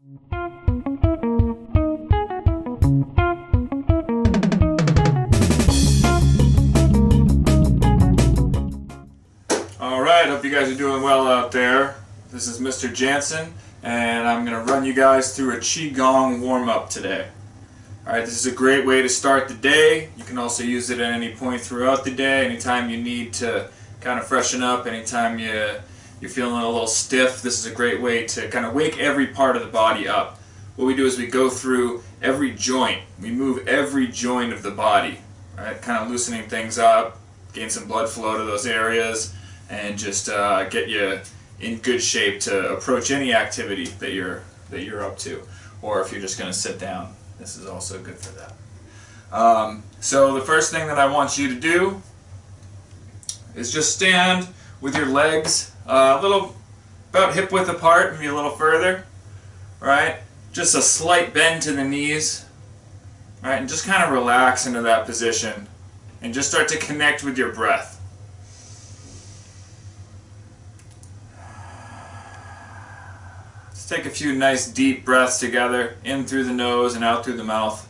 Alright, hope you guys are doing well out there. This is Mr. Jansen, and I'm going to run you guys through a Qigong warm-up today. Alright, this is a great way to start the day. You can also use it at any point throughout the day, anytime you need to kind of freshen up, anytime you're feeling a little stiff. This is a great way to kind of wake every part of the body up. What we do is we go through every joint. We move every joint of the body, right? Kind of loosening things up, gain some blood flow to those areas, and just get you in good shape to approach any activity that you're up to, or if you're just going to sit down. This is also good for that. So the first thing that I want you to do is just stand with your legs a little, about hip width apart, maybe a little further, right? Just a slight bend to the knees, right? And just kind of relax into that position and just start to connect with your breath. Let's take a few nice deep breaths together, in through the nose and out through the mouth.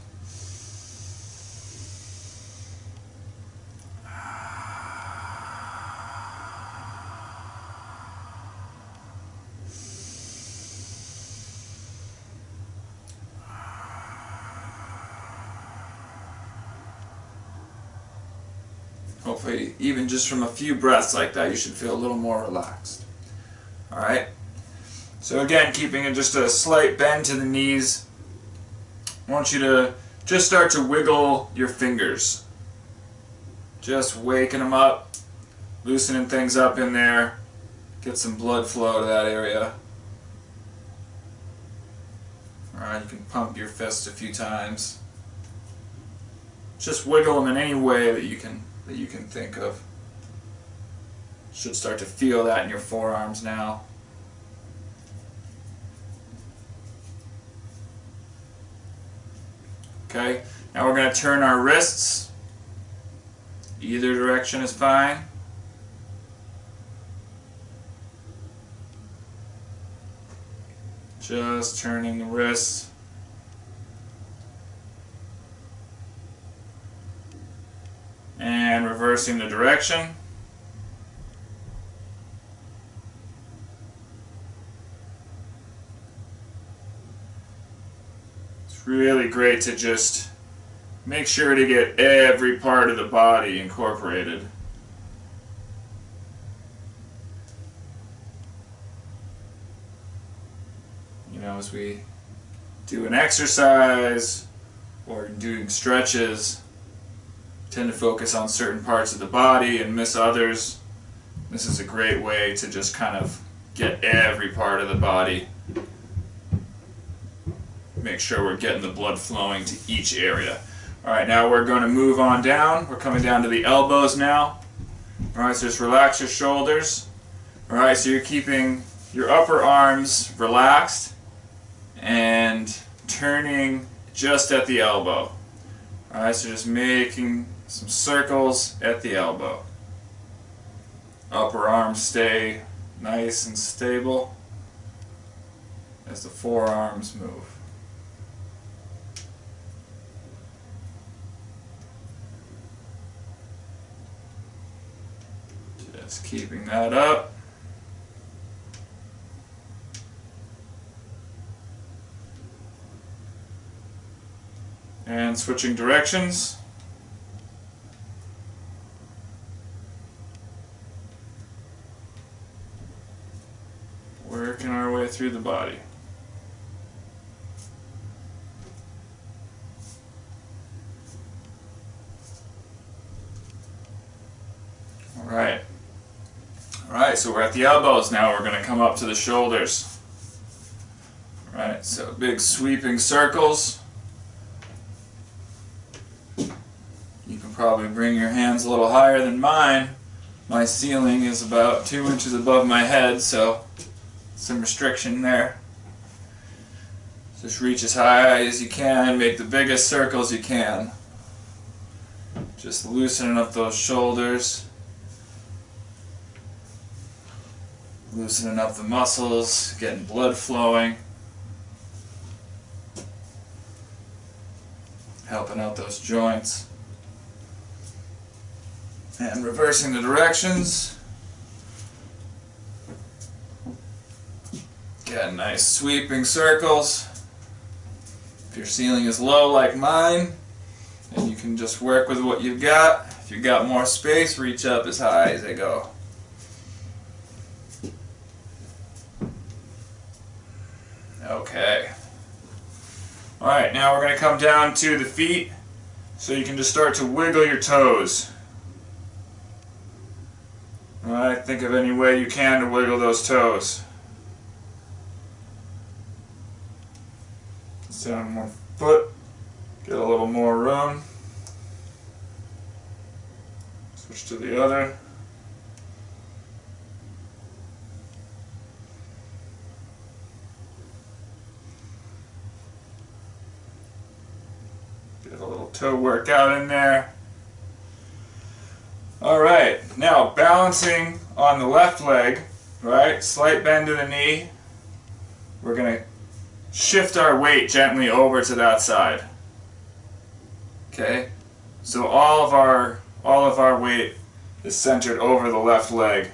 Hopefully, even just from a few breaths like that, you should feel a little more relaxed. Alright? So again, keeping it just a slight bend to the knees. I want you to just start to wiggle your fingers. Just waking them up, loosening things up in there. Get some blood flow to that area. Alright, you can pump your fist a few times. Just wiggle them in any way that you can think of. Should start to feel that in your forearms now. Okay, now we're going to turn our wrists. Either direction is fine. Just turning the wrists. And reversing the direction. It's really great to just make sure to get every part of the body incorporated. You know, as we do an exercise or doing stretches, tend to focus on certain parts of the body and miss others. This is a great way to just kind of get every part of the body. Make sure we're getting the blood flowing to each area. Alright, now we're going to move on down. We're coming down to the elbows now. Alright, so just relax your shoulders. Alright, so you're keeping your upper arms relaxed and turning just at the elbow. Alright, so just making some circles at the elbow. Upper arms stay nice and stable as the forearms move. Just keeping that up. And switching directions. Working our way through the body. Alright. Alright, so we're at the elbows now. We're going to come up to the shoulders. Alright, so big sweeping circles. You can probably bring your hands a little higher than mine. My ceiling is about 2 inches above my head, so some restriction there. Just reach as high as you can, make the biggest circles you can. Just loosening up those shoulders. Loosening up the muscles, getting blood flowing. helping out those joints. And reversing the directions. Got nice sweeping circles. If your ceiling is low like mine, then you can just work with what you've got. If you've got more space, reach up as high as they go. Okay. Alright, now we're going to come down to the feet, so you can just start to wiggle your toes. Alright, think of any way you can to wiggle those toes. Sit on one foot, get a little more room. Switch to the other. Get a little toe workout in there. Alright, now balancing on the left leg, right, slight bend to the knee. We're going to shift our weight gently over to that side. Okay? So all of our weight is centered over the left leg.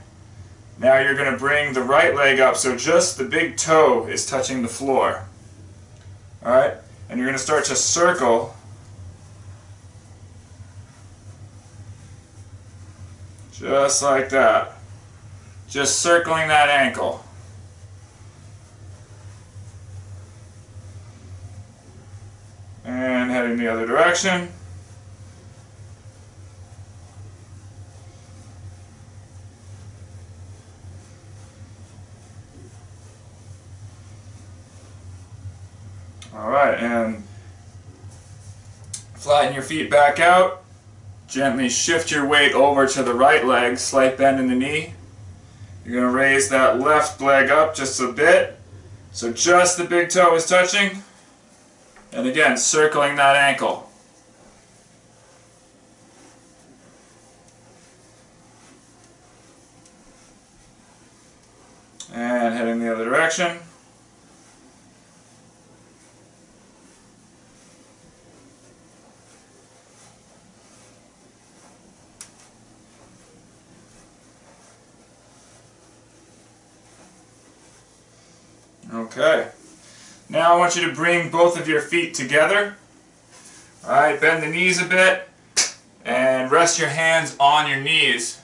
Now you're going to bring the right leg up so just the big toe is touching the floor. Alright? And you're going to start to circle just like that. Just circling that ankle. And heading the other direction. Alright, and flatten your feet back out. Gently shift your weight over to the right leg, slight bend in the knee. You're going to raise that left leg up just a bit, so just the big toe is touching. And again, circling that ankle. And heading the other direction. Okay. Now I want you to bring both of your feet together. Alright, bend the knees a bit and rest your hands on your knees.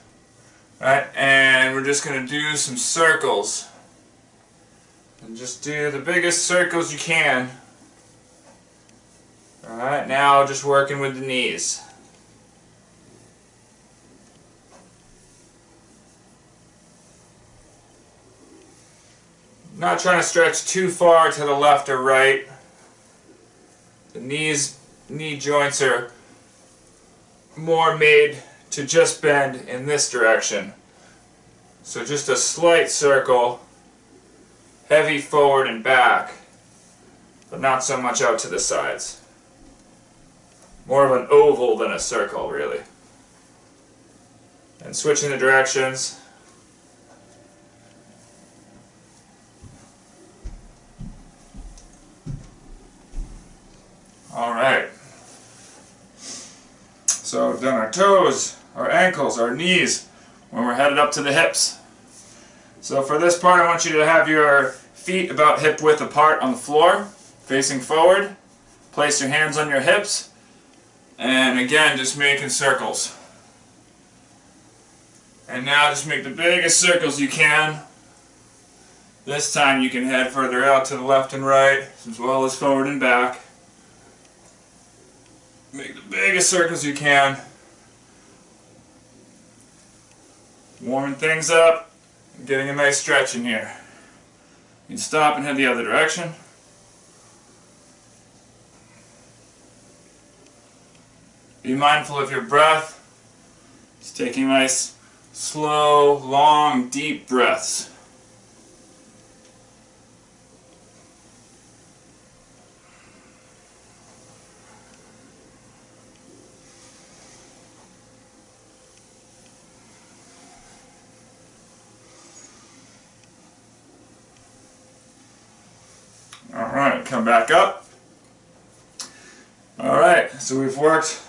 Alright, and we're just going to do some circles. And just do the biggest circles you can. Alright, now just working with the knees. Not trying to stretch too far to the left or right. The knee joints are more made to just bend in this direction. So just a slight circle, heavy forward and back, but not so much out to the sides. More of an oval than a circle, really. And switching the directions. Alright, so we've done our toes, our ankles, our knees, when we're headed up to the hips. So for this part I want you to have your feet about hip width apart on the floor, facing forward. Place your hands on your hips, and again just making circles. And now just make the biggest circles you can. This time you can head further out to the left and right, as well as forward and back. Make the biggest circles you can. Warming things up and getting a nice stretch in here. You can stop and head the other direction. Be mindful of your breath. Just taking nice, slow, long, deep breaths. Alright, come back up. Alright, so we've worked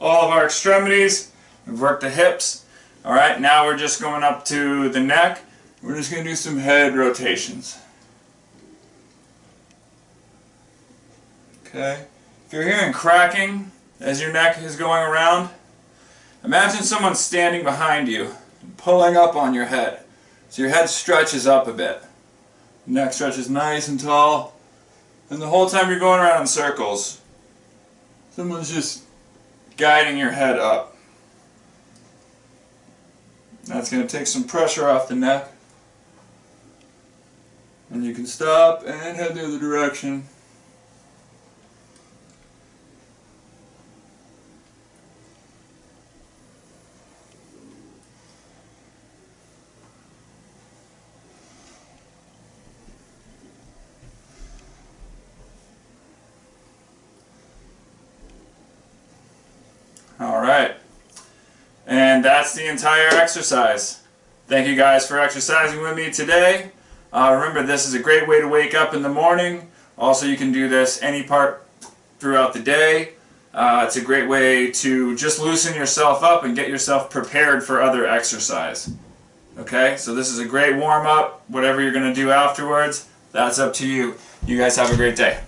all of our extremities, we've worked the hips. Alright, now we're just going up to the neck. We're just going to do some head rotations. Okay, if you're hearing cracking as your neck is going around, imagine someone standing behind you, pulling up on your head. So your head stretches up a bit. Neck stretches nice and tall. And the whole time you're going around in circles, someone's just guiding your head up. That's going to take some pressure off the neck. And you can stop and head the other direction. Alright, and that's the entire exercise. Thank you guys for exercising with me today. Remember, this is a great way to wake up in the morning. Also, you can do this any part throughout the day. It's a great way to just loosen yourself up and get yourself prepared for other exercise. Okay, so this is a great warm-up. Whatever you're going to do afterwards, that's up to you. You guys have a great day.